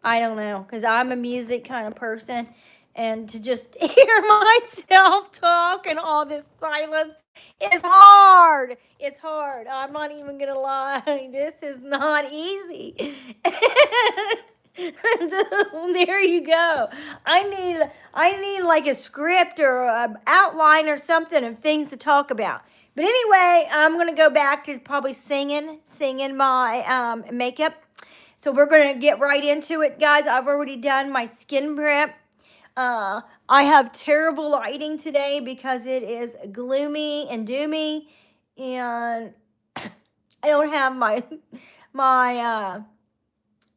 I don't know, because I'm a music kind of person. And to just hear myself talk and all this silence is hard. It's hard. I'm not even going to lie. This is not easy. There you go. I need like a script or an outline or something of things to talk about. But anyway, I'm gonna go back to probably singing my makeup. So we're gonna get right into it, guys. I've already done my skin prep. I have terrible lighting today because it is gloomy and doomy, and I don't have my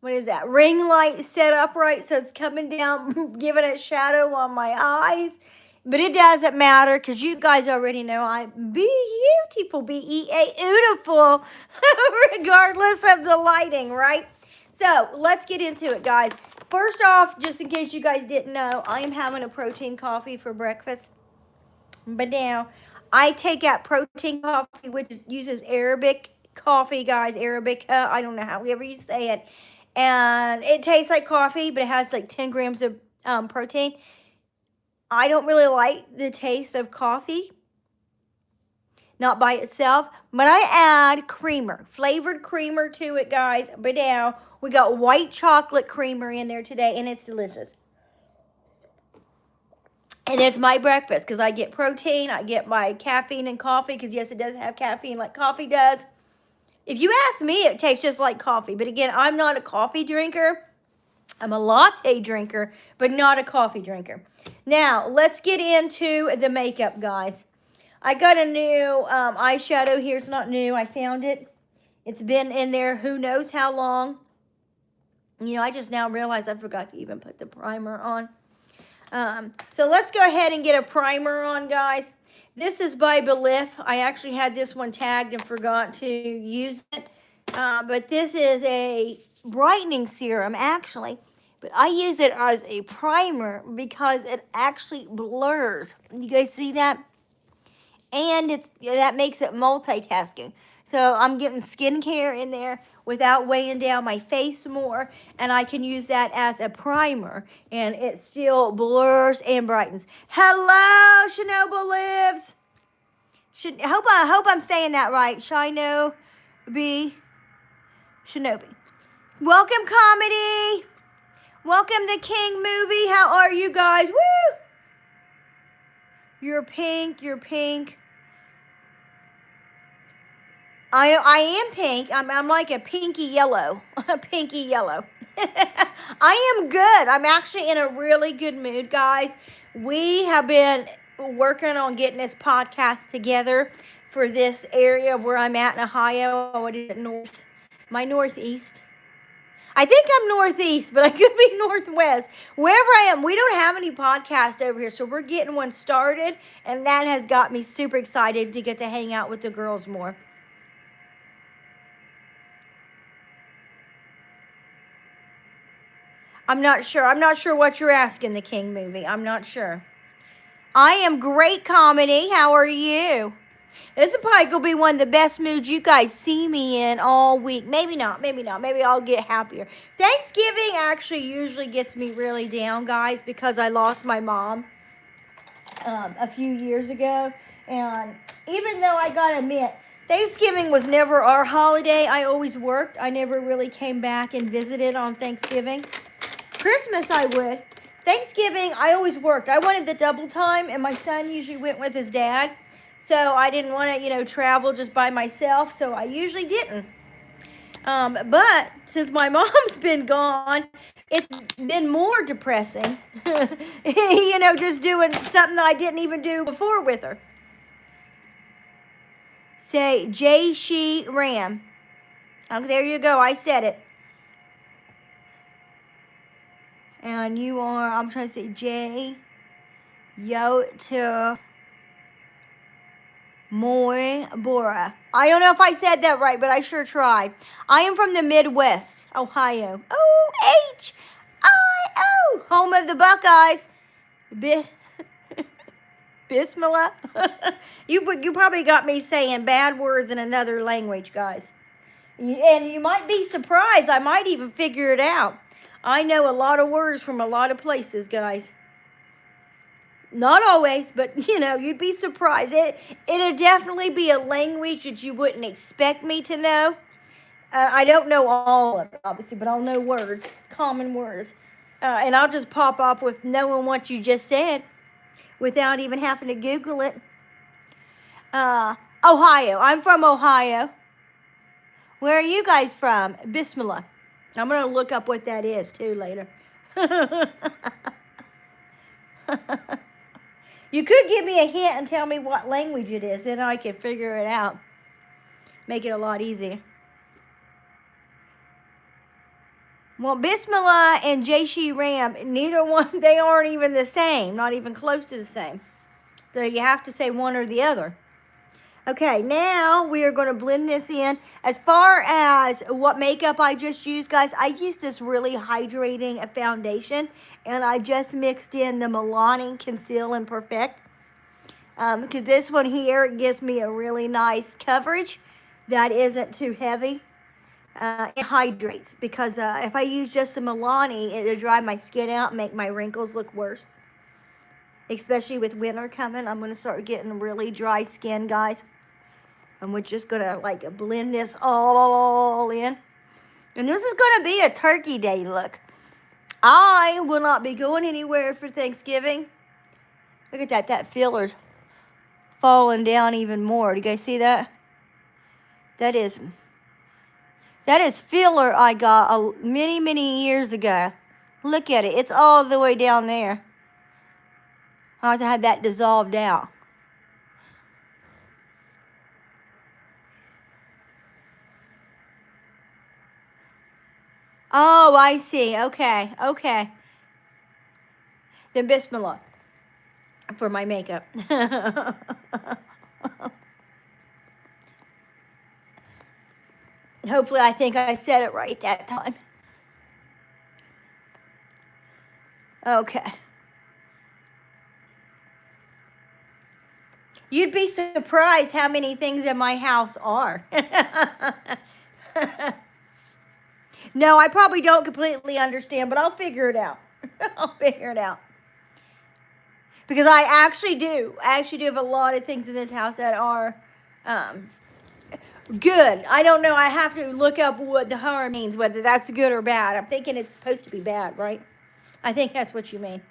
what is that, ring light set up right, so it's coming down giving a shadow on my eyes. But it doesn't matter because you guys already know I'm beautiful, beautiful, regardless of the lighting, right? So let's get into it, guys. First off, just in case you guys didn't know, I am having a protein coffee for breakfast. But now I take out protein coffee, which uses Arabic coffee, guys. Arabica, I don't know however you say it. And it tastes like coffee, but it has like 10 grams of protein. I don't really like the taste of coffee, not by itself, but I add creamer, flavored creamer to it, guys. But now we got white chocolate creamer in there today, and it's delicious. And it's my breakfast because I get protein, I get my caffeine and coffee, because yes, it does have caffeine like coffee does. If you ask me, it tastes just like coffee. But again, I'm not a coffee drinker. I'm a latte drinker, but not a coffee drinker. Now, let's get into the makeup, guys. I got a new eyeshadow here. It's not new. I found it. It's been in there who knows how long. You know, I just now realized I forgot to even put the primer on. So let's go ahead and get a primer on, guys. This is by Belif. I actually had this one tagged and forgot to use it. But this is a brightening serum, actually. But I use it as a primer because it actually blurs. You guys see that? And that makes it multitasking. So I'm getting skincare in there without weighing down my face more, and I can use that as a primer, and it still blurs and brightens. Hello, Shinobi Lives. I hope I'm saying that right. Shinobi. Welcome, comedy. Welcome to King Movie. How are you guys? Woo! You're pink. You're pink. I am pink. I'm like a pinky yellow. A pinky yellow. I am good. I'm actually in a really good mood, guys. We have been working on getting this podcast together for this area of where I'm at in Ohio. What is it, my northeast? I think I'm northeast, but I could be northwest. Wherever I am, we don't have any podcast over here, so we're getting one started, and that has got me super excited to get to hang out with the girls more. I'm not sure. I'm not sure what you're asking, the King Movie. I'm not sure. I am great, comedy. How are you? This is probably going to be one of the best moods you guys see me in all week. Maybe not. Maybe not. Maybe I'll get happier. Thanksgiving actually usually gets me really down, guys, because I lost my mom a few years ago. And even though I got to admit, Thanksgiving was never our holiday. I always worked. I never really came back and visited on Thanksgiving. Christmas, I would. Thanksgiving, I always worked. I wanted the double time, and my son usually went with his dad. So I didn't want to, travel just by myself, so I usually didn't. But since my mom's been gone, it's been more depressing. Just doing something I didn't even do before with her. Say, J. She Ram. Oh, there you go. I said it. And you are, I'm trying to say J. Yo to Moy Bora. I don't know if I said that right, but I sure tried. I am from the Midwest, Ohio. O-H-I-O. Home of the Buckeyes. Bismillah. You probably got me saying bad words in another language, guys. And you might be surprised. I might even figure it out. I know a lot of words from a lot of places, guys. Not always, but you know, you'd be surprised. It'd definitely be a language that you wouldn't expect me to know. I don't know all of it, obviously, but I'll know words, common words. And I'll just pop off with knowing what you just said without even having to Google it. Ohio. I'm from Ohio. Where are you guys from? Bismillah. I'm going to look up what that is, too, later. You could give me a hint and tell me what language it is, then I can figure it out. Make it a lot easier. Well, Bismillah and GRWM, neither one, they aren't even the same, not even close to the same. So you have to say one or the other. Okay, now we are going to blend this in. As far as what makeup I just used, guys, I used this really hydrating foundation, and I just mixed in the Milani Conceal and Perfect. Because this one here gives me a really nice coverage that isn't too heavy. It hydrates, because if I use just the Milani, it'll dry my skin out and make my wrinkles look worse. Especially with winter coming, I'm going to start getting really dry skin, guys. And we're just going to like blend this all in. And this is going to be a turkey day look. I will not be going anywhere for Thanksgiving. Look at that. That filler's falling down even more. Do you guys see that? That is filler I got many, many years ago. Look at it. It's all the way down there. I have to have that dissolved out. Oh, I see. Okay. Okay. Then Bismillah for my makeup. Hopefully, I think I said it right that time. Okay. You'd be surprised how many things in my house are. No, I probably don't completely understand, but I'll figure it out. I'll figure it out. Because I actually do. I actually do have a lot of things in this house that are good. I don't know. I have to look up what the horror means, whether that's good or bad. I'm thinking it's supposed to be bad, right? I think that's what you mean.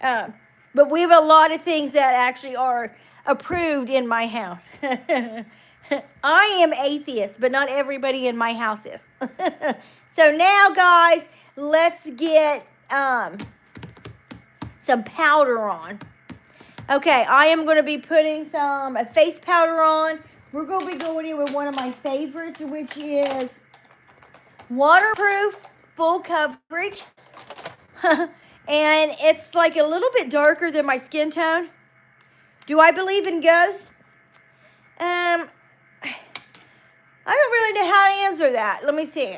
But we have a lot of things that actually are approved in my house. I am atheist, but not everybody in my house is. So now, guys, let's get some powder on. Okay, I am going to be putting some face powder on. We're going to be going in with one of my favorites, which is waterproof, full coverage. And it's like a little bit darker than my skin tone. Do I believe in ghosts? I don't really know how to answer that. Let me see.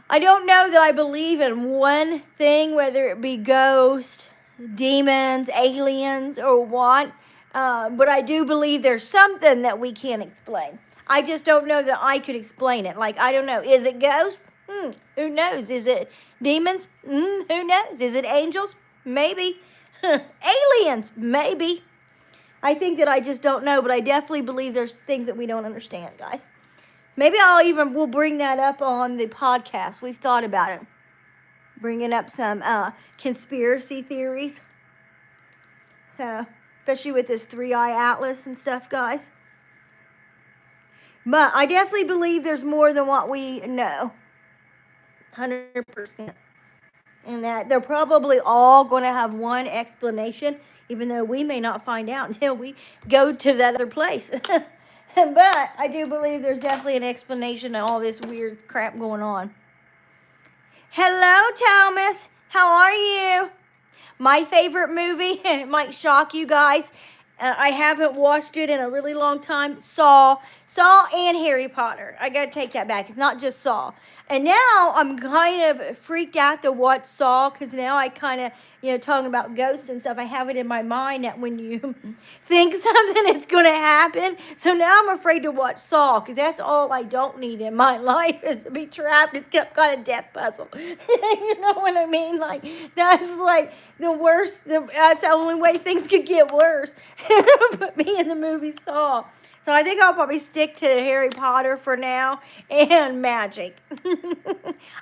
I don't know that I believe in one thing, whether it be ghosts, demons, aliens, or what. But I do believe there's something that we can't explain. I just don't know that I could explain it. Like, I don't know. Is it ghosts? Who knows? Is it demons? Who knows? Is it angels? Maybe. Aliens? Maybe. I think that I just don't know, but I definitely believe there's things that we don't understand, guys. Maybe we'll bring that up on the podcast. We've thought about it. Bringing up some conspiracy theories. So, especially with this 3-eye atlas and stuff, guys. But I definitely believe there's more than what we know. 100%. And that they're probably all going to have one explanation, even though we may not find out until we go to that other place. But I do believe there's definitely an explanation to all this weird crap going on. Hello, Thomas. How are you? My favorite movie, it might shock you guys. I haven't watched it in a really long time. Saw. Saw and Harry Potter. I gotta take that back. It's not just Saw. And now I'm kind of freaked out to watch Saw because now I kind of, talking about ghosts and stuff, I have it in my mind that when you think something is going to happen. So now I'm afraid to watch Saw because that's all I don't need in my life is to be trapped in some kind of death puzzle. You know what I mean? Like, that's like the worst. That's the only way things could get worse. Put me in the movie Saw. So I think I'll probably stick to Harry Potter for now and magic.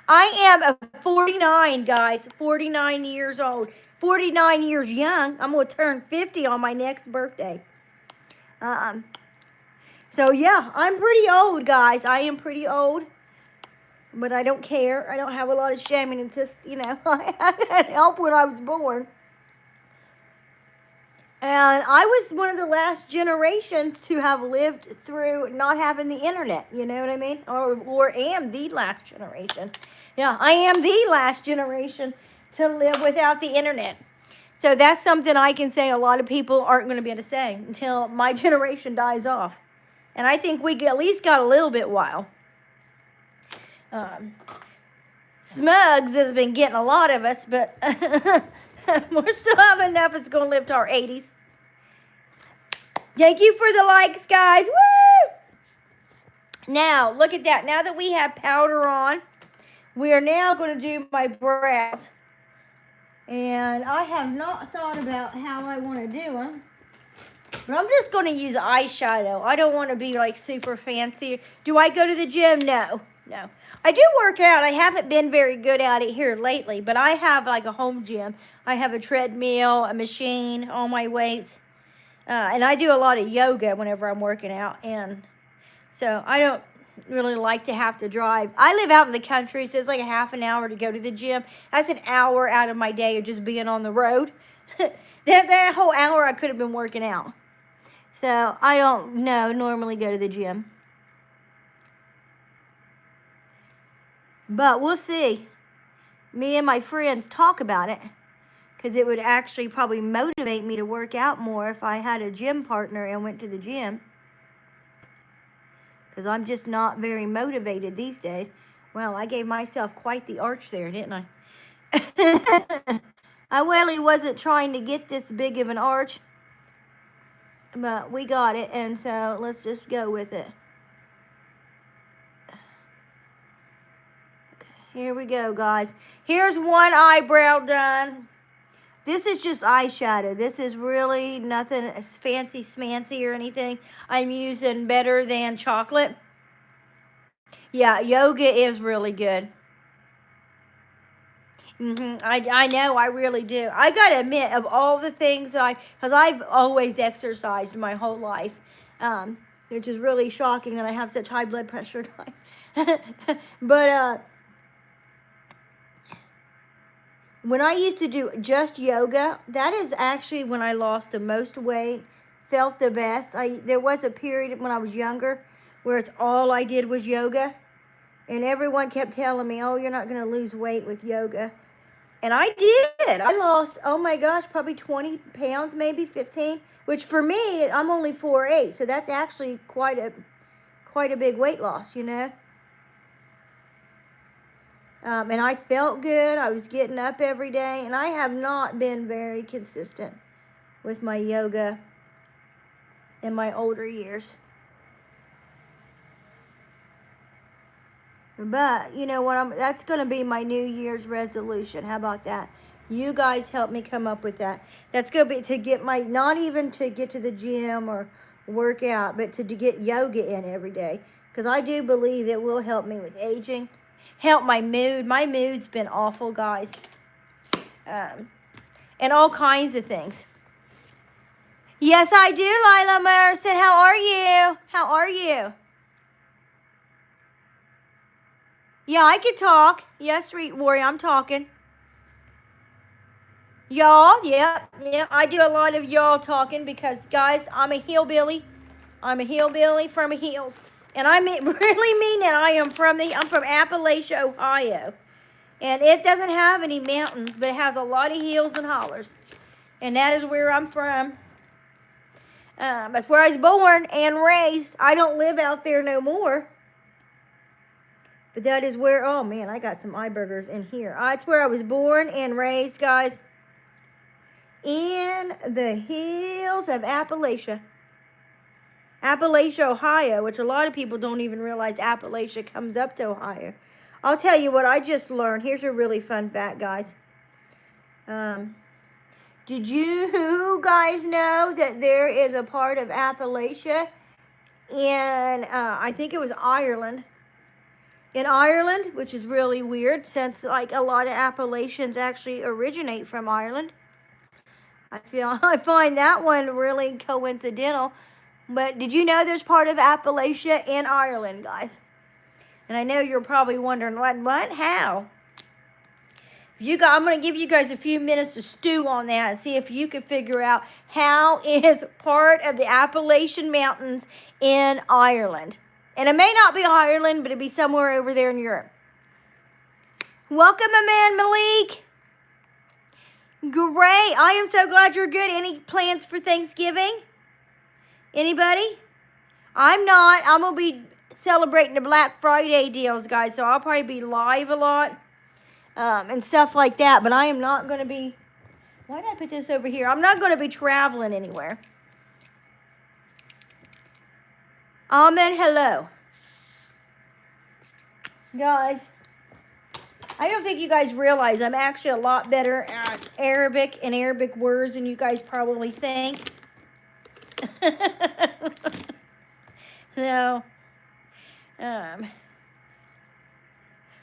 I am 49, guys. 49 years old. 49 years young. I'm going to turn 50 on my next birthday. So, yeah, I'm pretty old, guys. I am pretty old. But I don't care. I don't have a lot of shame. And just, I had help when I was born. And I was one of the last generations to have lived through not having the internet. You know what I mean? Or am the last generation. Yeah, I am the last generation to live without the internet. So that's something I can say a lot of people aren't going to be able to say until my generation dies off. And I think we at least got a little bit while. Smugs has been getting a lot of us, but we'll still have enough that's going to live to our 80s. Thank you for the likes, guys. Woo! Now, look at that. Now that we have powder on, we are now going to do my brows. And I have not thought about how I want to do them. But I'm just going to use eyeshadow. I don't want to be like super fancy. Do I go to the gym? No. No. I do work out. I haven't been very good at it here lately. But I have like a home gym. I have a treadmill, a machine, all my weights. And I do a lot of yoga whenever I'm working out. And so I don't really like to have to drive. I live out in the country, so it's like a half an hour to go to the gym. That's an hour out of my day of just being on the road. that whole hour I could have been working out. So I don't normally go to the gym. But we'll see. Me and my friends talk about it. Because it would actually probably motivate me to work out more if I had a gym partner and went to the gym. Because I'm just not very motivated these days. Well, I gave myself quite the arch there, didn't I? I really wasn't trying to get this big of an arch. But we got it, and so let's just go with it. Okay, here we go, guys. Here's one eyebrow done. This is just eyeshadow. This is really nothing fancy smancy or anything. I'm using Better Than Chocolate. Yeah, yoga is really good. I know, I really do. I got to admit, of all the things that because I've always exercised my whole life, which is really shocking that I have such high blood pressure, guys. But, when I used to do just yoga, that is actually when I lost the most weight, felt the best. There was a period when I was younger where it's all I did was yoga. And everyone kept telling me, oh, you're not going to lose weight with yoga. And I did. I lost, oh my gosh, probably 20 pounds, maybe 15. Which for me, I'm only 4'8". So that's actually quite a big weight loss, you know. And I felt good. I was getting up every day. And I have not been very consistent with my yoga in my older years. But, you know what, that's going to be my New Year's resolution. How about that? You guys help me come up with that. That's going to be to get not even to get to the gym or work out, but to get yoga in every day. Because I do believe it will help me with aging. Help my mood. My mood's been awful, guys. And all kinds of things. Yes, I do, Lila Merson. How are you? How are you? Yeah, I can talk. Yes, Street Warrior, I'm talking. Y'all, yeah. I do a lot of y'all talking because, guys, I'm a hillbilly. I'm a hillbilly from the hills. And I really mean it. I'm from Appalachia, Ohio. And it doesn't have any mountains, but it has a lot of hills and hollers. And that is where I'm from. That's where I was born and raised. I don't live out there no more. But that is where, oh man, I got some eye burgers in here. That's where I was born and raised, guys. In the hills of Appalachia. Appalachia, Ohio, which a lot of people don't even realize Appalachia comes up to Ohio. I'll tell you what I just learned. Here's a really fun fact, guys. Did you guys know that there is a part of Appalachia in, I think it was Ireland. In Ireland, which is really weird since like a lot of Appalachians actually originate from Ireland. I find that one really coincidental. But did you know there's part of Appalachia in Ireland, guys? And I know you're probably wondering, what? How? I'm going to give you guys a few minutes to stew on that and see if you can figure out how is part of the Appalachian Mountains in Ireland. And it may not be Ireland, but it'd be somewhere over there in Europe. Welcome, my man Malik. Great. I am so glad you're good. Any plans for Thanksgiving? Anybody? I'm not. I'm going to be celebrating the Black Friday deals, guys, so I'll probably be live a lot. And stuff like that, but I am not going to be, why did I put this over here? I'm not going to be traveling anywhere. Amen, hello. Guys, I don't think you guys realize I'm actually a lot better at Arabic and Arabic words than you guys probably think. So,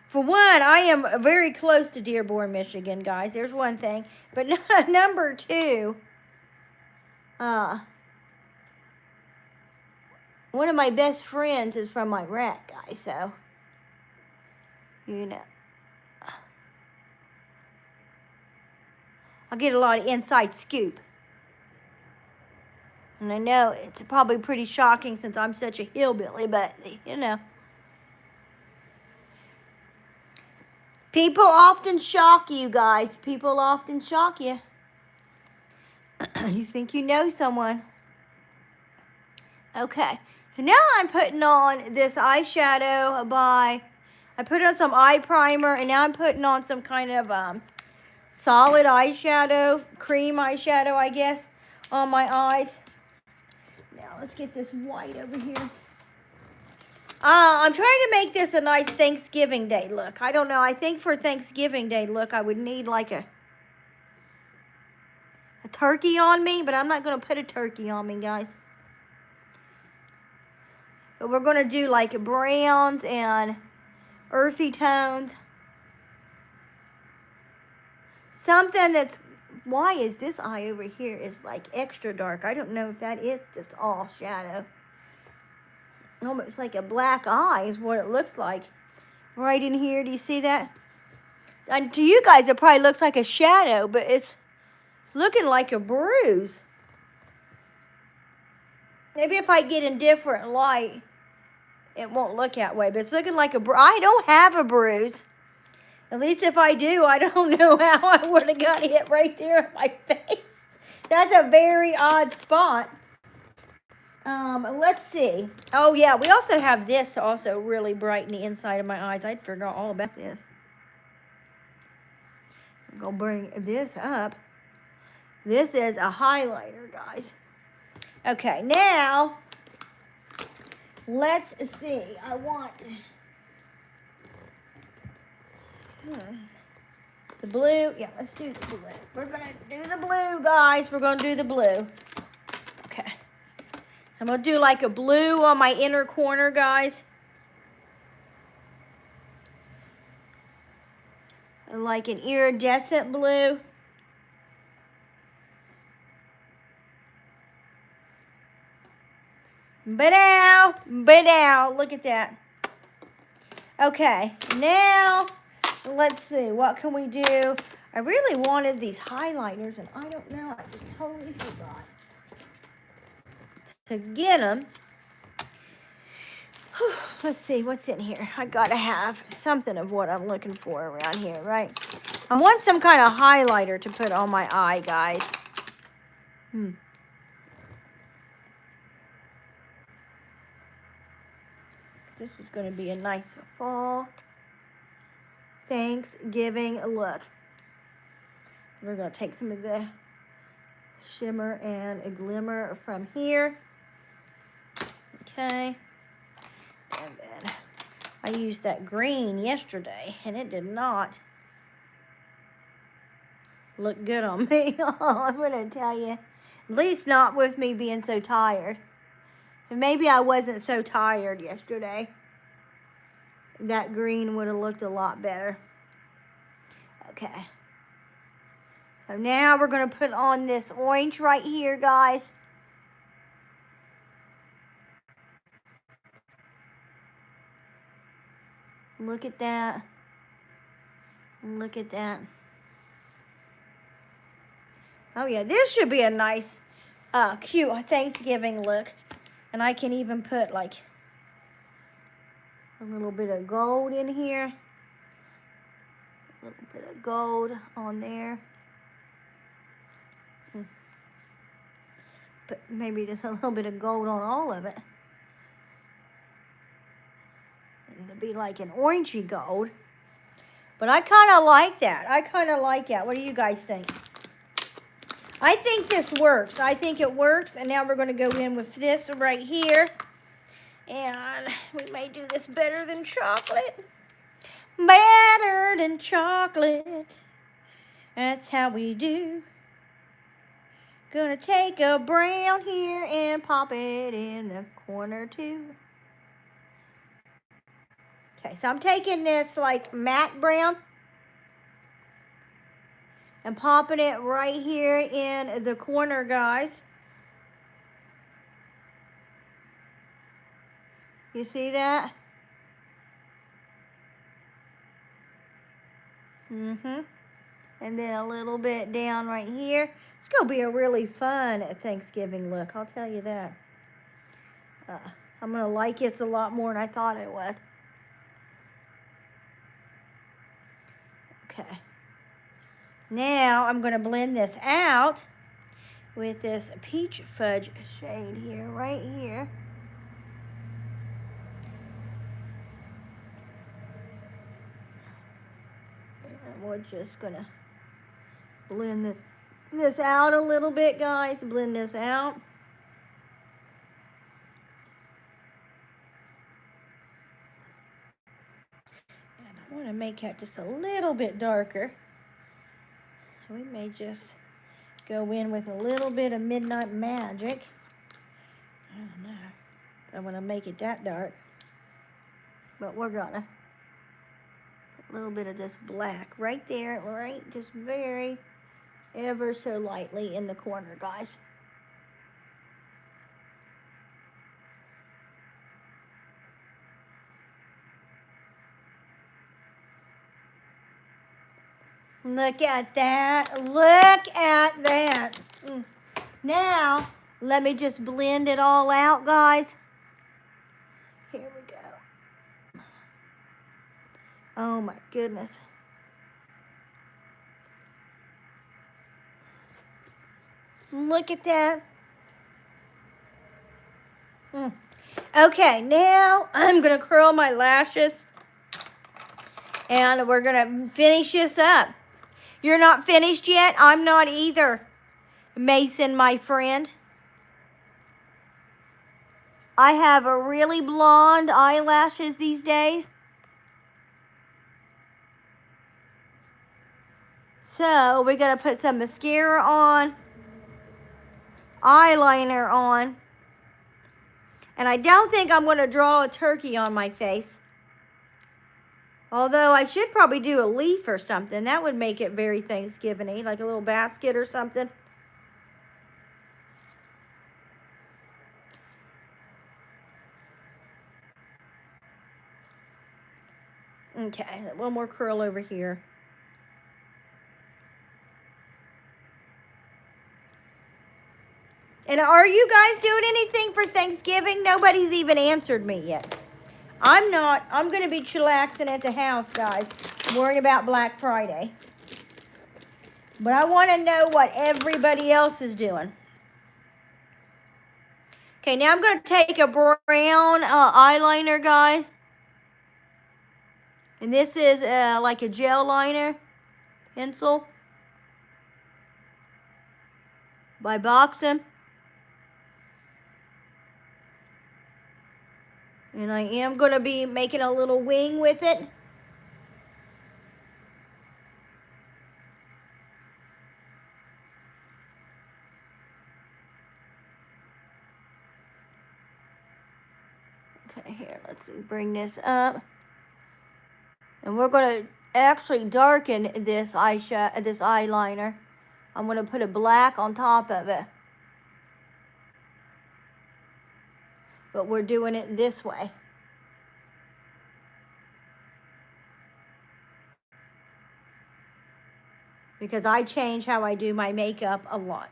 for one, I am very close to Dearborn, Michigan, guys. There's one thing. But number two, one of my best friends is from Iraq, guys. So, you know, I'll get a lot of inside scoop. And I know it's probably pretty shocking since I'm such a hillbilly, but, you know. People often shock you, guys. People often shock you. You think you know someone. Okay. So now I'm putting on this eyeshadow I put on some eye primer, and now I'm putting on some kind of solid eyeshadow, cream eyeshadow, I guess, on my eyes. Now let's get this white over here. I'm trying to make this a nice Thanksgiving Day look. I don't know. I think for Thanksgiving Day look, I would need like a turkey on me, but I'm not going to put a turkey on me, guys. But we're going to do like browns and earthy tones. Something that's, why is this eye over here is like extra dark? I don't know if that is just all shadow. Almost like a black eye is what it looks like. Right in here, do you see that? And to you guys, it probably looks like a shadow, but it's looking like a bruise. Maybe if I get in different light, it won't look that way, but it's looking like a bruise. I don't have a bruise. At least if I do, I don't know how I would have got hit right there in my face. That's a very odd spot. Let's see. Oh, yeah, we also have this to also really brighten the inside of my eyes. I'd forgot all about this. I'm going to bring this up. This is a highlighter, guys. Okay, now, let's see. I want the blue. Yeah, let's do the blue. We're going to do the blue, guys. We're going to do the blue. Okay. I'm going to do like a blue on my inner corner, guys. And like an iridescent blue. Ba-dow, look at that. Okay, now let's see, what can we do? I really wanted these highlighters, and I don't know, I just totally forgot to get them. Let's see, what's in here? I gotta have something of what I'm looking for around here, right? I want some kind of highlighter to put on my eye, guys. This is going to be a nice fall Thanksgiving look. We're going to take some of the shimmer and a glimmer from here. Okay. And then I used that green yesterday, and it did not look good on me. I'm going to tell you. At least not with me being so tired. And maybe I wasn't so tired yesterday. That green would have looked a lot better. Okay. So now we're going to put on this orange right here, guys. Look at that. Look at that. Oh yeah, this should be a nice, cute Thanksgiving look. And I can even put like a little bit of gold in here. A little bit of gold on there. But maybe just a little bit of gold on all of it. And it'll be like an orangey gold. But I kind of like that. I kind of like that. What do you guys think? I think this works. I think it works. And now we're going to go in with this right here. And we may do this better than chocolate. Better than chocolate. That's how we do. Gonna take a brown here and pop it in the corner too. Okay, so I'm taking this like matte brown and popping it right here in the corner, guys. You see that? And then a little bit down right here. It's going to be a really fun Thanksgiving look, I'll tell you that. I'm going to like this a lot more than I thought it would. Okay. Now I'm going to blend this out with this peach fudge shade here, right here. And we're just going to blend this out a little bit, guys. Blend this out. And I want to make that just a little bit darker. We may just go in with a little bit of Midnight Magic. I don't know. I want to make it that dark. But we're going to put a little bit of just black right there, right? Just very, ever so lightly in the corner, guys. Look at that. Look at that. Now, let me just blend it all out, guys. Here we go. Oh, my goodness. Look at that. Okay, now I'm going to curl my lashes. And we're going to finish this up. You're not finished yet? I'm not either, Mason, my friend. I have a really blonde eyelashes these days. So we're going to put some mascara on, eyeliner on. And I don't think I'm going to draw a turkey on my face. Although I should probably do a leaf or something. That would make it very Thanksgiving-y, like a little basket or something. Okay, one more curl over here. And are you guys doing anything for Thanksgiving? Nobody's even answered me yet. I'm not. I'm going to be chillaxing at the house, guys. Worrying about Black Friday. But I want to know what everybody else is doing. Okay, now I'm going to take a brown eyeliner, guys. And this is like a gel liner pencil by Boxem. And I am going to be making a little wing with it. Okay, here, let's see, bring this up. And we're going to actually darken this eyeliner. I'm going to put a black on top of it. But we're doing it this way. Because I change how I do my makeup a lot.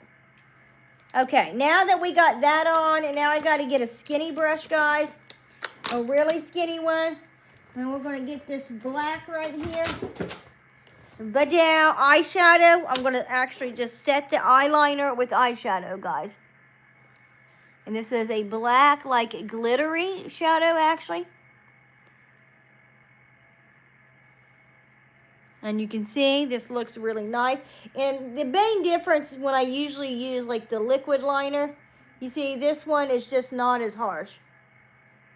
Okay, now that we got that on, and now I got to get a skinny brush, guys. A really skinny one. And we're going to get this black right here. But now, eyeshadow, I'm going to actually just set the eyeliner with eyeshadow, guys. And this is a black, like glittery shadow, actually. And you can see this looks really nice. And the main difference when I usually use like the liquid liner, you see this one is just not as harsh.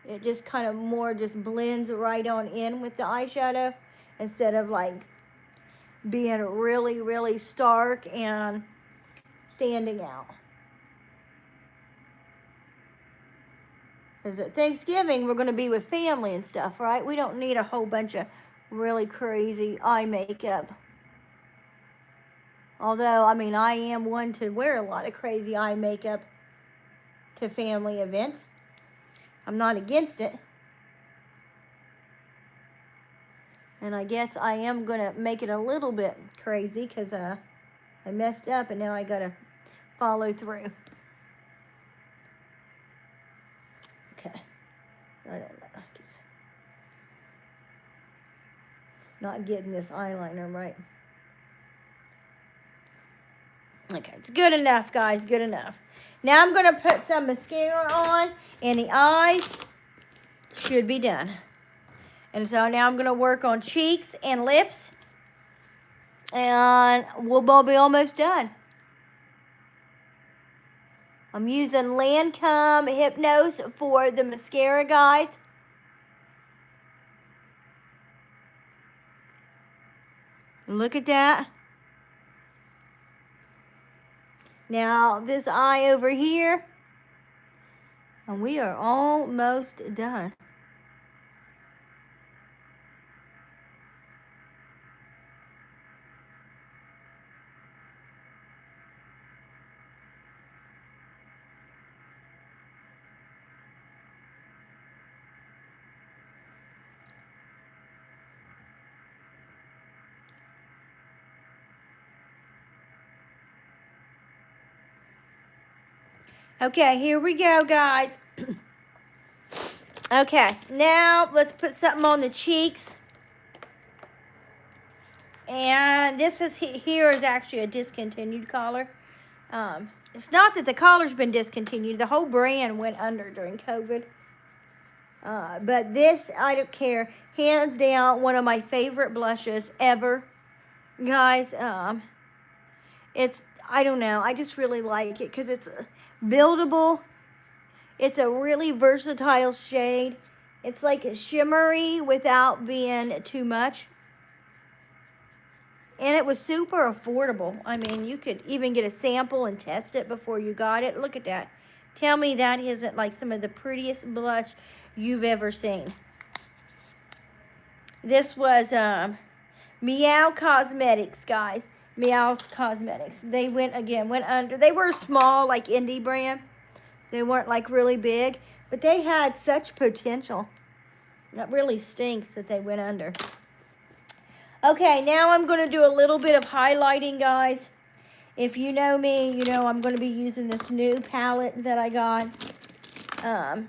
It just kind of more just blends right on in with the eyeshadow instead of like being really, really stark and standing out. Because at Thanksgiving, we're going to be with family and stuff, right? We don't need a whole bunch of really crazy eye makeup. Although, I mean, I am one to wear a lot of crazy eye makeup to family events. I'm not against it. And I guess I am going to make it a little bit crazy because I messed up and now I got to follow through. Okay. I don't know. Just not getting this eyeliner right. Okay, it's good enough, guys. Good enough. Now I'm going to put some mascara on, and the eyes should be done. And so now I'm going to work on cheeks and lips, and we'll be almost done. I'm using Lancome Hypnose for the mascara, guys. Look at that. Now this eye over here, and we are almost done. Okay, here we go, guys. Okay, now let's put something on the cheeks. And this is here is actually a discontinued collar. It's not that the collar's been discontinued. The whole brand went under during COVID. But this, I don't care. Hands down, one of my favorite blushes ever. Guys, it's, I don't know. I just really like it because it's buildable. It's a really versatile shade. It's like shimmery without being too much. And it was super affordable. I mean, you could even get a sample and test it before you got it. Look at that. Tell me that isn't like some of the prettiest blush you've ever seen. This was Meow Cosmetics, guys. Meow's Cosmetics. They went under. They were a small, like, indie brand. They weren't, like, really big. But they had such potential. That really stinks that they went under. Okay, now I'm going to do a little bit of highlighting, guys. If you know me, you know I'm going to be using this new palette that I got. And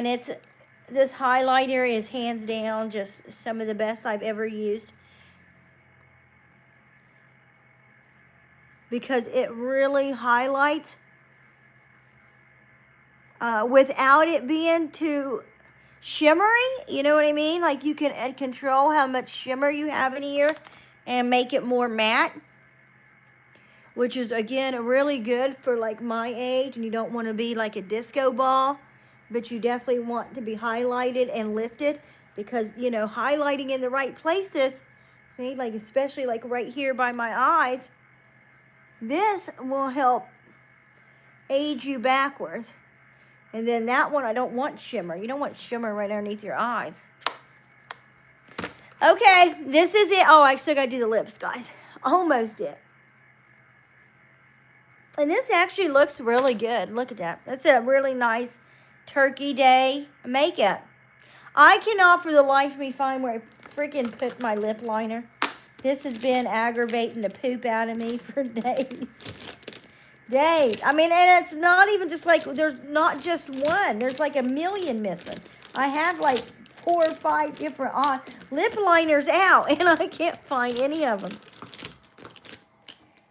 this highlighter is hands down just some of the best I've ever used. Because it really highlights without it being too shimmery. You know what I mean? Like you can control how much shimmer you have in here and make it more matte, which is again really good for like my age, and you don't want to be like a disco ball, but you definitely want to be highlighted and lifted, because you know, highlighting in the right places, see, like especially like right here by my eyes, this will help age you backwards. And then that one, I don't want shimmer. You don't want shimmer right underneath your eyes. Okay, this is it. Oh, I still got to do the lips, guys. Almost it. And this actually looks really good. Look at that. That's a really nice Turkey Day makeup. I cannot for the life of me find where I freaking put my lip liner. This has been aggravating the poop out of me for days. I mean, and it's not even just like, there's not just one. There's like a million missing. I have like 4 or 5 different lip liners out, and I can't find any of them.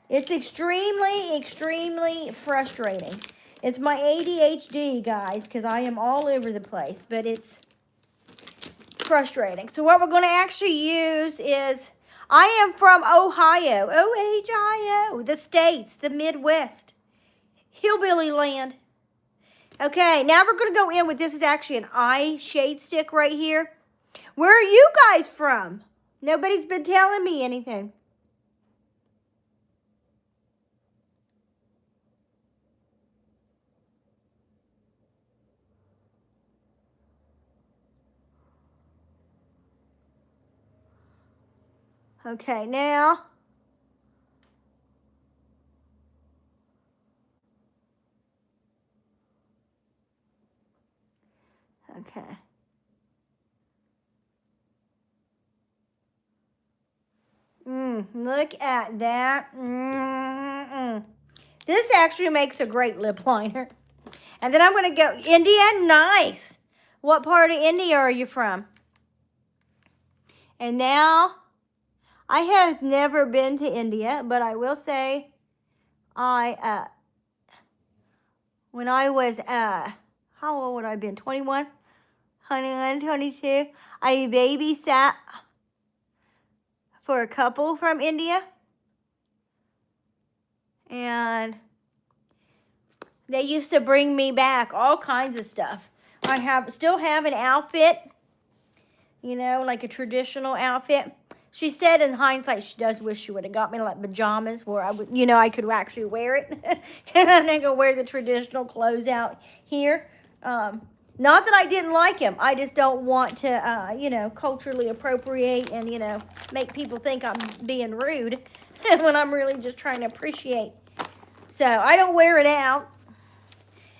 It's extremely, extremely frustrating. It's my ADHD, guys, because I am all over the place, but it's frustrating. So what we're going to actually use is, I am from Ohio, O-H-I-O, the States, the Midwest, hillbilly land. Okay, now we're going to go in with, this is actually an eye shade stick right here. Where are you guys from? Nobody's been telling me anything. Okay, now, okay. Look at that. This actually makes a great lip liner. And then I'm going to go, India, nice. What part of India are you from? And now, I have never been to India, but I will say, when I was, how old would I have been? 21, 21, 22. I babysat for a couple from India. And they used to bring me back all kinds of stuff. I still have an outfit, you know, like a traditional outfit. She said in hindsight, she does wish she would have got me like pajamas where I would, you know, I could actually wear it. And I'm not going to wear the traditional clothes out here. Not that I didn't like him. I just don't want to, you know, culturally appropriate and, you know, make people think I'm being rude when I'm really just trying to appreciate. So I don't wear it out.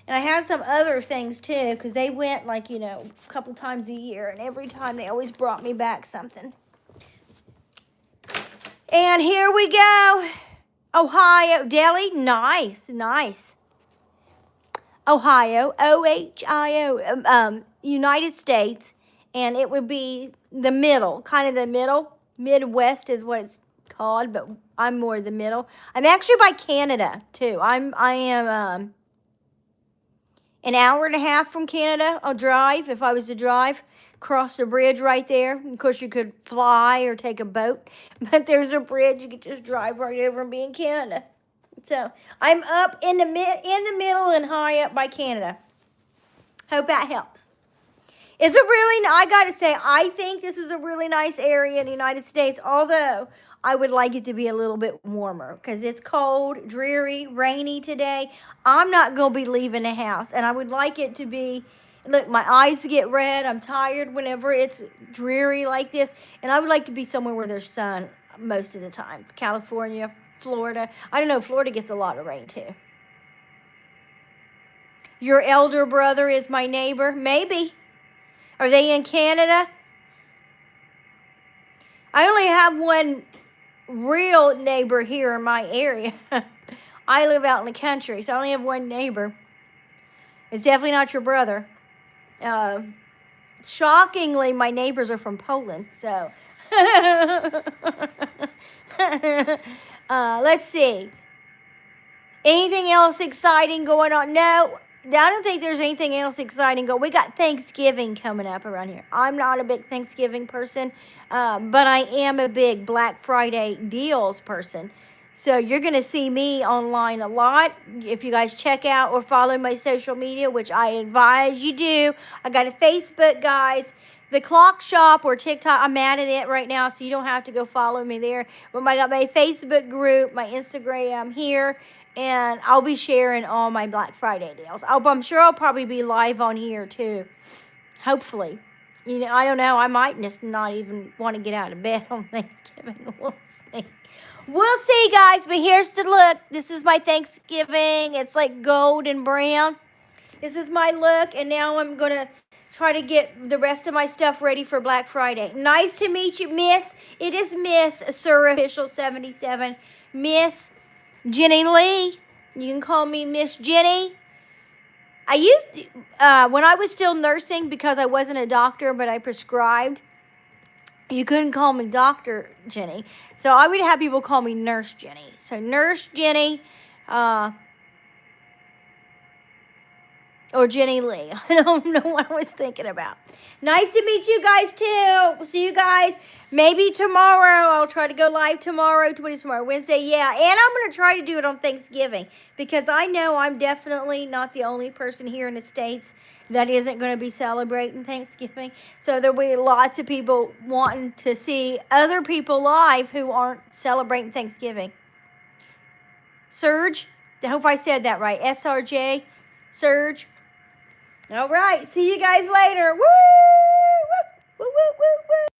And I had some other things too, because they went like, you know, a couple times a year. And every time they always brought me back something. And here we go. Ohio, Delhi, nice, nice. Ohio, O-H-I-O, United States. And it would be the middle, kind of the middle. Midwest is what it's called, but I'm more the middle. I'm actually by Canada, too. I am an hour and a half from Canada. I'll drive, if I was to drive. Cross the bridge right there. Of course, you could fly or take a boat, but there's a bridge. You could just drive right over and be in Canada. So I'm up in the middle and high up by Canada. Hope that helps. It's a really, I gotta say, I think this is a really nice area in the United States, although I would like it to be a little bit warmer because it's cold, dreary, rainy today. I'm not gonna be leaving the house, and I would like it to be, look, my eyes get red. I'm tired whenever it's dreary like this. And I would like to be somewhere where there's sun most of the time. California, Florida. I don't know, Florida gets a lot of rain too. Your elder brother is my neighbor? Maybe. Are they in Canada? I only have one real neighbor here in my area. I live out in the country, so I only have one neighbor. It's definitely not your brother. Shockingly, my neighbors are from Poland, so. Let's see. Anything else exciting going on? No, don't think there's anything else exciting. We got Thanksgiving coming up around here. I'm not a big Thanksgiving person, but I am a big Black Friday deals person. So you're going to see me online a lot. If you guys check out or follow my social media, which I advise you do. I got a Facebook, guys. The Clock Shop or TikTok, I'm mad at it right now, so you don't have to go follow me there. But I got my Facebook group, my Instagram here, and I'll be sharing all my Black Friday deals. I'm sure I'll probably be live on here too. Hopefully. You know, I don't know. I might just not even want to get out of bed on Thanksgiving. We'll see. We'll see, guys. But here's the look. This is my Thanksgiving. It's like gold and brown. This is my look, and now I'm going to try to get the rest of my stuff ready for Black Friday. Nice to meet you, Miss. It is Miss Sir Official 77. Miss Jenny Lee. You can call me Miss Jenny. I used, when I was still nursing, because I wasn't a doctor, but I prescribed, you couldn't call me Dr. Jenny. So I would have people call me Nurse Jenny. So Nurse Jenny, or Jenny Lee. I don't know what I was thinking about. Nice to meet you guys, too. See you guys maybe tomorrow. I'll try to go live tomorrow. What is tomorrow? Wednesday? Yeah. And I'm going to try to do it on Thanksgiving, because I know I'm definitely not the only person here in the States that isn't going to be celebrating Thanksgiving. So there'll be lots of people wanting to see other people live who aren't celebrating Thanksgiving. Surge. I hope I said that right. SRJ. Surge. All right. See you guys later. Woo! Woo, woo, woo, woo.